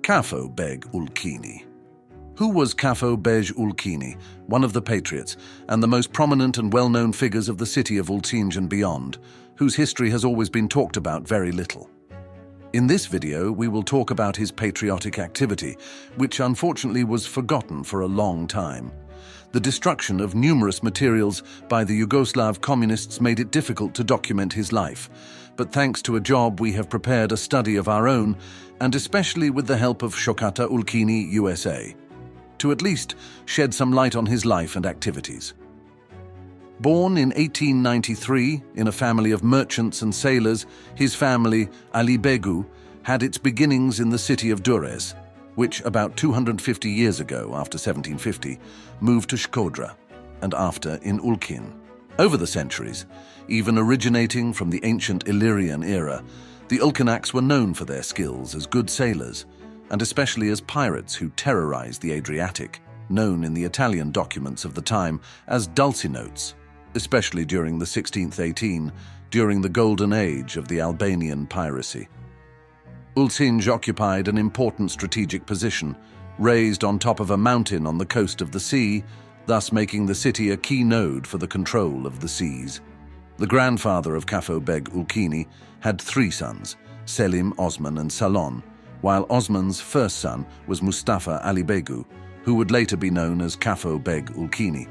Cafo Bej Ulqini. Who was Cafo Bej Ulqini, one of the patriots and the most prominent and well-known figures of the city of Ulqin and beyond, whose history has always been talked about very little? In this video, we will talk about his patriotic activity, which unfortunately was forgotten for a long time. The destruction of numerous materials by the Yugoslav communists made it difficult to document his life, but thanks to a job we have prepared a study of our own, and especially with the help of Shoqatës Ulqini USA, to at least shed some light on his life and activities. Born in 1893 in a family of merchants and sailors, his family, Ali Begu, had its beginnings in the city of Durrës, which about 250 years ago, after 1750, moved to Shkodra, and after in Ulqin. Over the centuries, even originating from the ancient Illyrian era, the Ulqinaks were known for their skills as good sailors, and especially as pirates who terrorized the Adriatic, known in the Italian documents of the time as dulcinotes, especially during the 16th-18, during the golden age of the Albanian piracy. Ulqin occupied an important strategic position, raised on top of a mountain on the coast of the sea, thus making the city a key node for the control of the seas. The grandfather of Cafo Bej Ulqini had three sons, Selim, Osman and Salon, while Osman's first son was Mustafa Ali Begu, who would later be known as Cafo Bej Ulqini.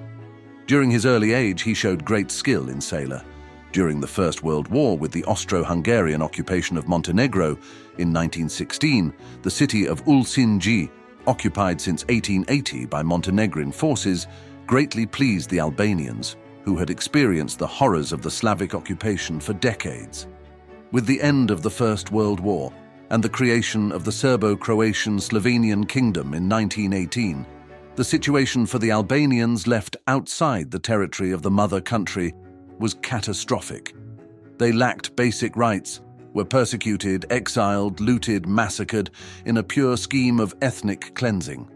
During his early age, he showed great skill in sailor. During the First World War with the Austro-Hungarian occupation of Montenegro in 1916, the city of Ulqin, occupied since 1880 by Montenegrin forces, greatly pleased the Albanians, who had experienced the horrors of the Slavic occupation for decades. With the end of the First World War and the creation of the Serbo-Croatian Slovenian Kingdom in 1918, the situation for the Albanians left outside the territory of the mother country was catastrophic. They lacked basic rights, were persecuted, exiled, looted, massacred in a pure scheme of ethnic cleansing.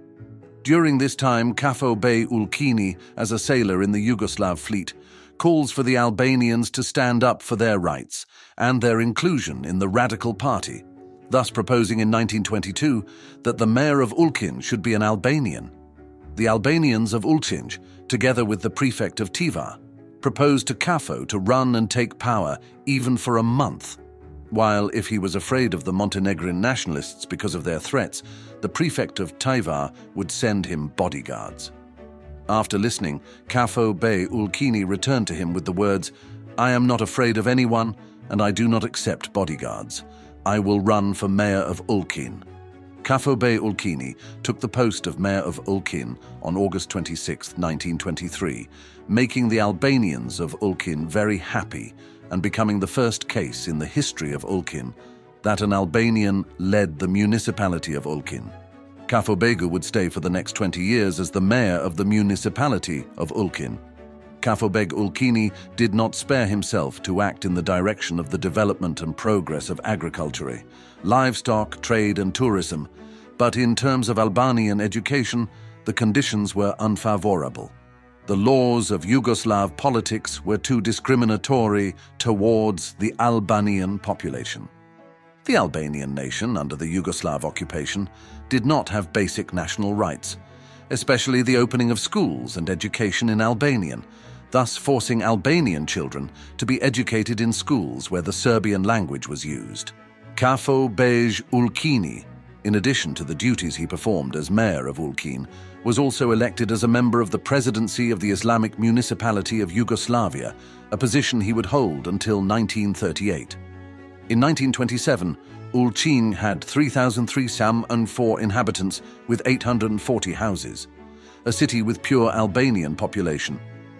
During this time, Cafo Bej Ulqini, as a sailor in the Yugoslav fleet, calls for the Albanians to stand up for their rights and their inclusion in the Radical Party, thus proposing in 1922 that the mayor of Ulqin should be an Albanian. The Albanians of Ulqin, together with the prefect of Tivar, proposed to Cafo to run and take power even for a month, while if he was afraid of the Montenegrin nationalists because of their threats, the prefect of Tivar would send him bodyguards. After listening, Cafo Bej Ulqini returned to him with the words, "I am not afraid of anyone, and I do not accept bodyguards. I will run for mayor of Ulqin." Cafo Bej Ulqini took the post of mayor of Ulqin on August 26, 1923, making the Albanians of Ulqin very happy and becoming the first case in the history of Ulqin that an Albanian led the municipality of Ulqin. Cafo Begu would stay for the next 20 years as the mayor of the municipality of Ulqin. Cafo Bej Ulqini did not spare himself to act in the direction of the development and progress of agriculture, livestock, trade and tourism, but in terms of Albanian education, the conditions were unfavorable. The laws of Yugoslav politics were too discriminatory towards the Albanian population. The Albanian nation, under the Yugoslav occupation, did not have basic national rights, especially the opening of schools and education in Albanian, thus forcing Albanian children to be educated in schools where the Serbian language was used. Cafo Bej Ulqini, in addition to the duties he performed as mayor of Ulqin, was also elected as a member of the presidency of the Islamic Municipality of Yugoslavia, a position he would hold until 1938. In 1927, Ulqin had 3,304 inhabitants with 840 houses, a city with pure Albanian population.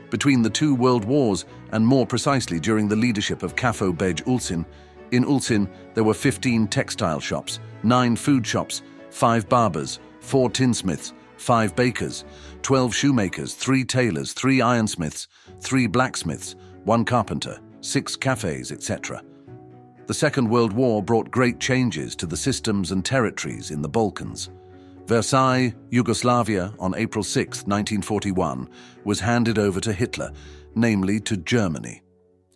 Between the two world wars, and more precisely during the leadership of Cafo Bej Ulqini, in Ulqin there were 15 textile shops, 9 food shops, 5 barbers, 4 tinsmiths, 5 bakers, 12 shoemakers, 3 tailors, 3 ironsmiths, 3 blacksmiths, 1 carpenter, 6 cafes, etc. The Second World War brought great changes to the systems and territories in the Balkans. Versailles, Yugoslavia, on April 6, 1941, was handed over to Hitler, namely to Germany.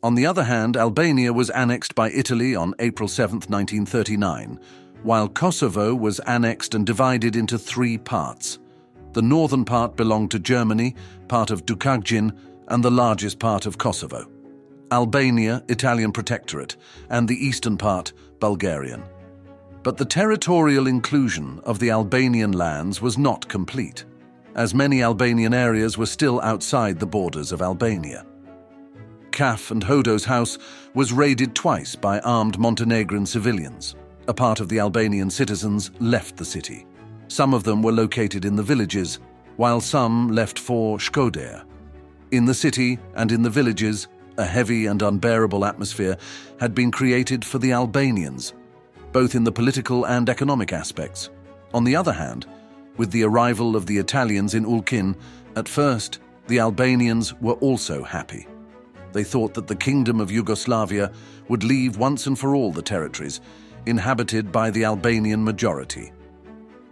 On the other hand, Albania was annexed by Italy on April 7, 1939, while Kosovo was annexed and divided into three parts. The northern part belonged to Germany, part of Dukagjin, and the largest part of Kosovo. Albania, Italian Protectorate, and the eastern part, Bulgarian. But the territorial inclusion of the Albanian lands was not complete, as many Albanian areas were still outside the borders of Albania. Caf and Hodo's house was raided twice by armed Montenegrin civilians. A part of the Albanian citizens left the city. Some of them were located in the villages, while some left for shquar. In the city and in the villages, a heavy and unbearable atmosphere had been created for the Albanians, both in the political and economic aspects. On the other hand, with the arrival of the Italians in Ulqin, at first, the Albanians were also happy. They thought that the Kingdom of Yugoslavia would leave once and for all the territories inhabited by the Albanian majority.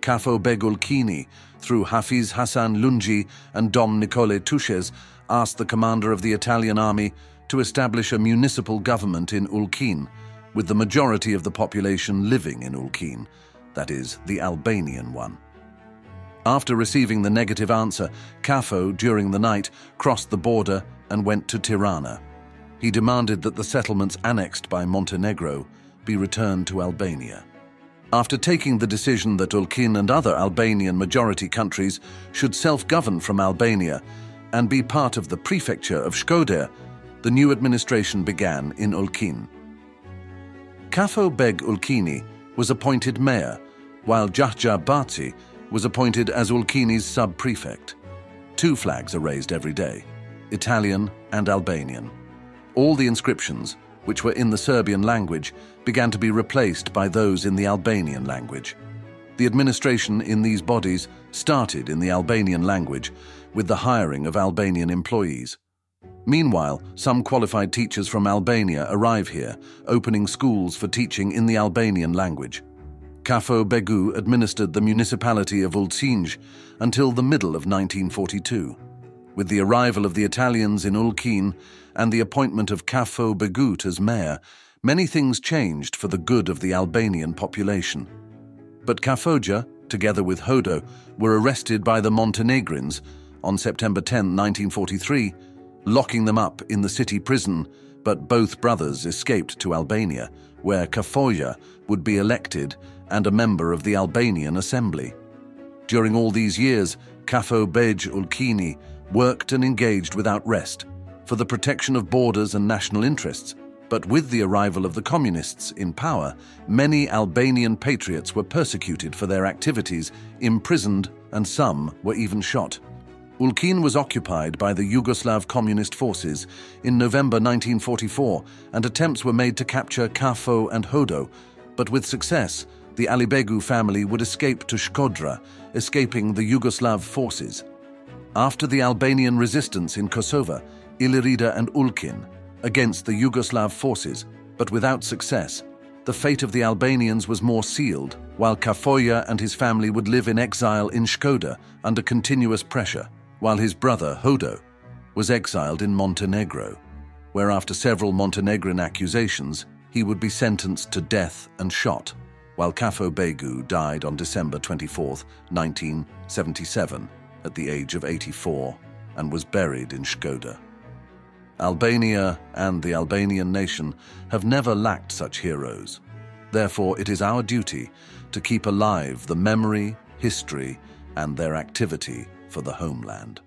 Cafo Bej Ulqini, through Hafiz Hasan Lungi and Dom Nicole Tushes, asked the commander of the Italian army to establish a municipal government in Ulqin, with the majority of the population living in Ulqin, that is, the Albanian one. After receiving the negative answer, Cafo, during the night, crossed the border and went to Tirana. He demanded that the settlements annexed by Montenegro be returned to Albania. After taking the decision that Ulqin and other Albanian majority countries should self-govern from Albania and be part of the prefecture of shquar, the new administration began in Ulqin. Cafo Bej Ulqini was appointed mayor, while Gjahja Baci was appointed as Ulqini's sub-prefect. Two flags are raised every day, Italian and Albanian. All the inscriptions, which were in the Serbian language, began to be replaced by those in the Albanian language. The administration in these bodies started in the Albanian language, with the hiring of Albanian employees. Meanwhile, some qualified teachers from Albania arrive here, opening schools for teaching in the Albanian language. Cafo Begu administered the municipality of Ulcinj until the middle of 1942. With the arrival of the Italians in Ulqin and the appointment of Cafo Begu as mayor, many things changed for the good of the Albanian population. But Cafoja, together with Hodo, were arrested by the Montenegrins on September 10, 1943, locking them up in the city prison, but both brothers escaped to Albania, where Cafoja would be elected and a member of the Albanian Assembly. During all these years, Cafo Bej Ulqini worked and engaged without rest for the protection of borders and national interests, but with the arrival of the communists in power, many Albanian patriots were persecuted for their activities, imprisoned, and some were even shot. Ulqin was occupied by the Yugoslav Communist forces in November 1944, and attempts were made to capture Cafo and Hodo, but with success, the Alibegu family would escape to Shkodra, escaping the Yugoslav forces. After the Albanian resistance in Kosovo, Ilirida and Ulqin, against the Yugoslav forces, but without success, the fate of the Albanians was more sealed, while Cafoja and his family would live in exile in Shkodra under continuous pressure, while his brother, Hodo, was exiled in Montenegro, where after several Montenegrin accusations, he would be sentenced to death and shot, while Cafo Begu died on December 24, 1977, at the age of 84, and was buried in Shkodra. Albania and the Albanian nation have never lacked such heroes. Therefore, it is our duty to keep alive the memory, history, and their activity for the homeland.